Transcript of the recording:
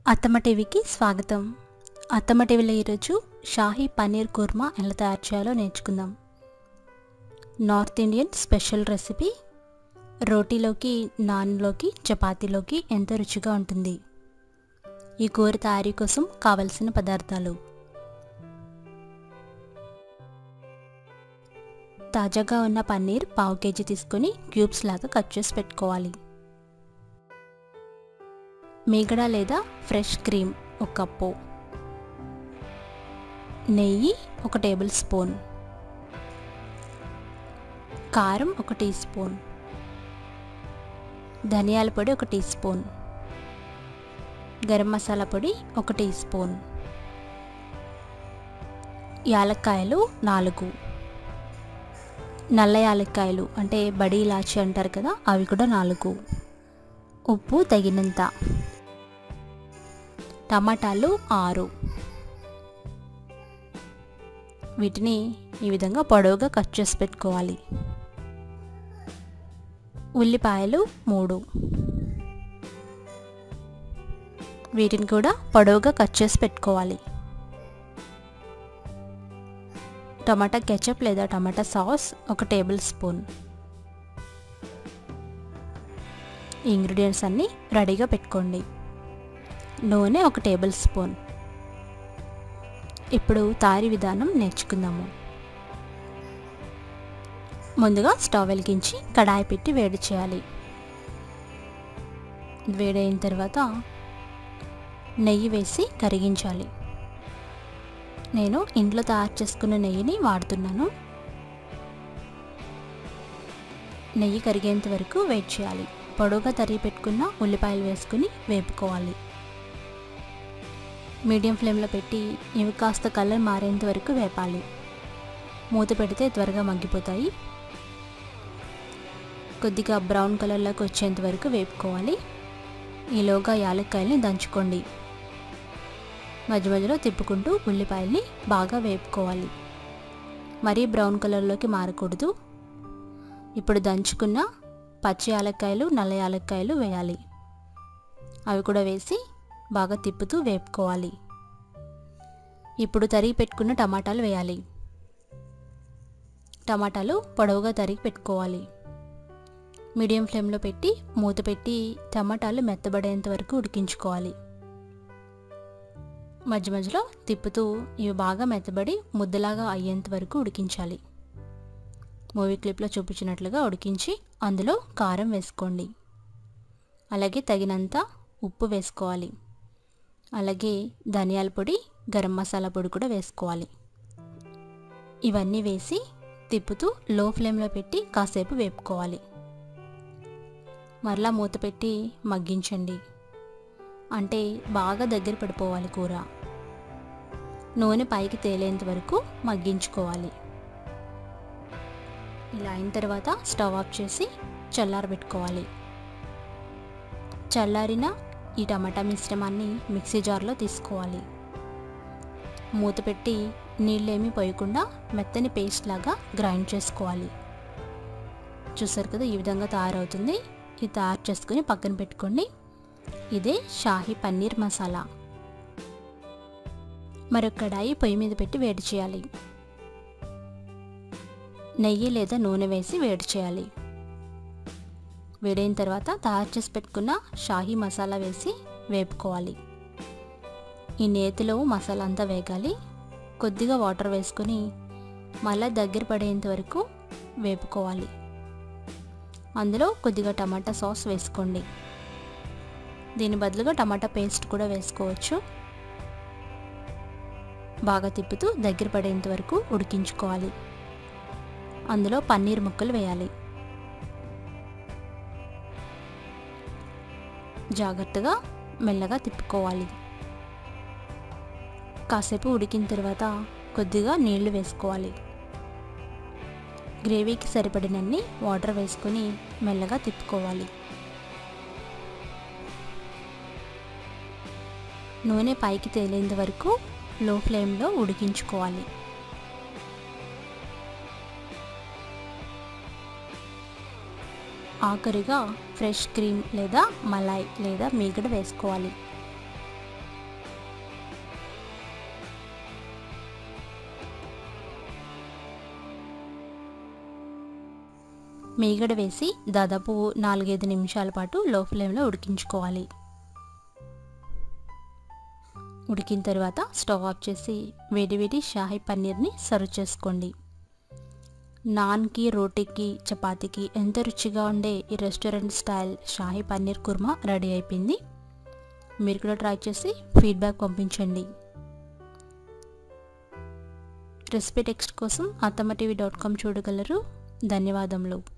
అత్తమ్మ టీవీకి స్వాగతం. అత్తమ్మ టీవీలో ఈరోజు షాహీ పన్నీర్ కుర్మా ఎలా తయారు చేయాలో నేర్చుకుందాం. North Indian special recipe. రోటీలోకి, నాన్లోకి, చపాతీలోకి ఎంతో రుచిగా ఉంటుంది. ఈ కూర తయారీ కోసం కావలసిన పదార్థాలు: తాజాగా ఉన్న పన్నీర్ పావు కేజీ తీసుకొని క్యూబ్స్ లాగా కట్ చేసి పెట్టుకోవాలి. మీగడ లేదా ఫ్రెష్ క్రీమ్ 1 కప్పు, నెయ్యి 1 టేబుల్ స్పూన్, కారం 1 టీ స్పూన్, ధనియాల పొడి 1 టీ స్పూన్, గరం మసాలా పొడి 1 టీ స్పూన్, యాలక్కాయలు 4, నల్ల యాలక్కాయలు అంటే బడి ఇలాచి అంటారు కదా, అవి కూడా 4, ఉప్పు తగినంత, టమాటాలు 6. వీటిని ఈ విధంగా పొడవుగా కట్ చేసి పెట్టుకోవాలి. ఉల్లిపాయలు 3, వీటిని కూడా పొడవుగా కట్ చేసి పెట్టుకోవాలి. టమాటా కెచప్ లేదా టమాటా సాస్ 1 టేబుల్ స్పూన్. ఈ ఇంగ్రీడియంట్స్ అన్నీ రెడీగా పెట్టుకోండి. నూనె 1 టేబుల్ స్పూన్. ఇప్పుడు తయారీ విధానం నేర్చుకుందాము. ముందుగా స్టవ్ వెలిగించి కడాయి పెట్టి వేడి చేయాలి. వేడైన తర్వాత నెయ్యి వేసి కరిగించాలి. నేను ఇంట్లో తయారు చేసుకున్న నెయ్యిని వాడుతున్నాను. నెయ్యి కరిగేంత వరకు వెయిట్ చేయాలి. పొడవుగా తరిగి పెట్టుకున్న ఉల్లిపాయలు వేసుకుని వేపుకోవాలి. మీడియం ఫ్లేమ్లో పెట్టి ఇవి కాస్త కలర్ మారేంత వరకు వేపాలి. మూత పెడితే త్వరగా మగ్గిపోతాయి. కొద్దిగా బ్రౌన్ కలర్లోకి వచ్చేంత వరకు వేపుకోవాలి. ఈలోగా యాలక్కాయల్ని దంచుకోండి. మధ్య మధ్యలో తిప్పుకుంటూ ఉల్లిపాయల్ని బాగా వేపుకోవాలి. మరీ బ్రౌన్ కలర్లోకి మారకూడదు. ఇప్పుడు దంచుకున్న పచ్చి యాలక్కాయలు, నల్ల యాలక్కాయలు వేయాలి. అవి కూడా వేసి బాగా తిప్పుతూ వేపుకోవాలి. ఇప్పుడు తరిగి పెట్టుకున్న టమాటాలు వేయాలి. టమాటాలు పొడవుగా తరిగి పెట్టుకోవాలి. మీడియం ఫ్లేమ్లో పెట్టి మూత పెట్టి టమాటాలు మెత్తబడేంత వరకు ఉడికించుకోవాలి. మధ్య మధ్యలో తిప్పుతూ ఇవి బాగా మెత్తబడి ముద్దలాగా అయ్యేంత వరకు ఉడికించాలి. మూవీ క్లిప్లో చూపించినట్లుగా ఉడికించి అందులో కారం వేసుకోండి. అలాగే తగినంత ఉప్పు వేసుకోవాలి. అలాగే ధనియాల పొడి, గరం మసాలా పొడి కూడా వేసుకోవాలి. ఇవన్నీ వేసి తిప్పుతూ లో ఫ్లేమ్లో పెట్టి కాసేపు వేపుకోవాలి. మరలా మూత పెట్టి మగ్గించండి. అంటే బాగా దగ్గర పడిపోవాలి కూర. నూనె పైకి తేలేంత వరకు మగ్గించుకోవాలి. ఇలా అయిన తర్వాత స్టవ్ ఆఫ్ చేసి చల్లారబెట్టుకోవాలి. చల్లారిన ఈ టమాటా మిశ్రమాన్ని మిక్సీ జార్లో తీసుకోవాలి. మూత పెట్టి నీళ్ళేమీ పోయకుండా మెత్తని పేస్ట్ లాగా గ్రైండ్ చేసుకోవాలి. చూసారు కదా, ఈ విధంగా తయారవుతుంది. ఇది తయారు చేసుకుని పక్కన పెట్టుకోండి. ఇదే షాహీ పన్నీర్ మసాలా. మరొక కడాయి పొయ్యి మీద పెట్టి వేడి చేయాలి. నెయ్యి లేదా నూనె వేసి వేడి చేయాలి. వేడైన తర్వాత తయారు చేసి పెట్టుకున్న షాహీ మసాలా వేసి వేపుకోవాలి. ఈ నేతిలో మసాలా అంతా వేగాలి. కొద్దిగా వాటర్ వేసుకొని మళ్ళీ దగ్గర పడేంత వరకు వేపుకోవాలి. అందులో కొద్దిగా టమాటా సాస్ వేసుకోండి. దీని బదులుగా టమాటా పేస్ట్ కూడా వేసుకోవచ్చు. బాగా తిప్పుతూ దగ్గర పడేంత వరకు ఉడికించుకోవాలి. అందులో పన్నీర్ ముక్కలు వేయాలి. జాగ్రత్తగా మెల్లగా తిప్పుకోవాలి. కాసేపు ఉడికిన తర్వాత కొద్దిగా నీళ్లు వేసుకోవాలి. గ్రేవీకి సరిపడినన్ని వాటర్ వేసుకొని మెల్లగా తిప్పుకోవాలి. నూనె పైకి తేలేంత వరకు లో ఫ్లేమ్లో ఉడికించుకోవాలి. ఆఖరిగా ఫ్రెష్ క్రీమ్ లేదా మలాయ్ లేదా మీగడ వేసుకోవాలి. మీగడ వేసి దాదాపు 4-5 నిమిషాల పాటు లో ఫ్లేమ్లో ఉడికించుకోవాలి. ఉడికిన తర్వాత స్టవ్ ఆఫ్ చేసి వేడివేడి షాహీ పన్నీర్ని సర్వ్ చేసుకోండి. నాన్కి, రోటీకి, చపాతీకి ఎంతో రుచిగా ఉండే ఈ restaurant style shahi paneer kurma ready అయిపోయింది. మీరు కూడా ట్రై చేసి ఫీడ్బ్యాక్ పంపించండి. రెసిపీ టెక్స్ట్ కోసం atamaTV.com చూడగలరు. ధన్యవాదములు.